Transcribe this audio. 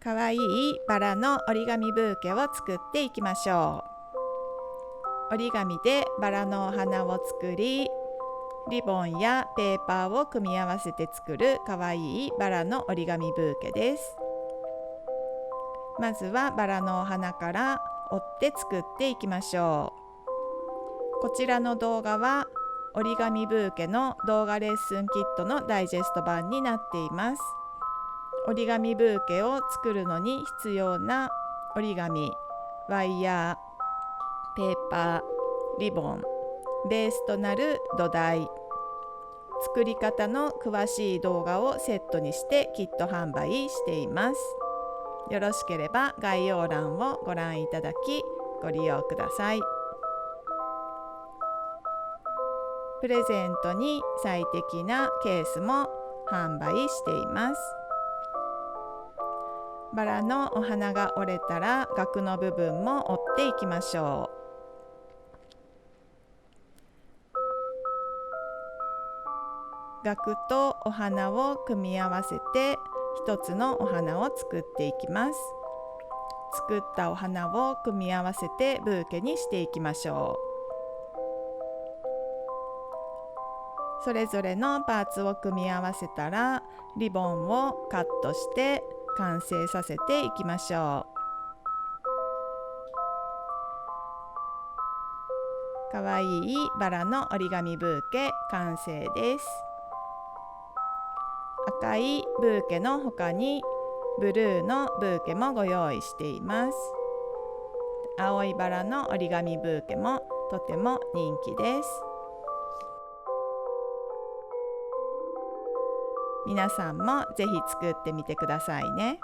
かわいいバラの折り紙ブーケを作っていきましょう。折り紙でバラのお花を作り、リボンやペーパーを組み合わせて作るかわいいバラの折り紙ブーケです。まずはバラのお花から折って作っていきましょう。こちらの動画は折り紙ブーケの動画レッスンキットのダイジェスト版になっています。折り紙ブーケを作るのに必要な折り紙、ワイヤー、ペーパー、リボン、ベースとなる土台、作り方の詳しい動画をセットにしてキット販売しています。よろしければ概要欄をご覧いただきご利用ください。プレゼントに最適なケースも販売しています。バラのお花が折れたら萼の部分も折っていきましょう。萼とお花を組み合わせて一つのお花を作っていきます。作ったお花を組み合わせてブーケにしていきましょう。それぞれのパーツを組み合わせたらリボンをカットして完成させていきましょう。かわいいバラの折り紙ブーケ完成です。赤いブーケの他にブルーのブーケもご用意しています。青いバラの折り紙ブーケもとても人気です。皆さんもぜひ作ってみてくださいね。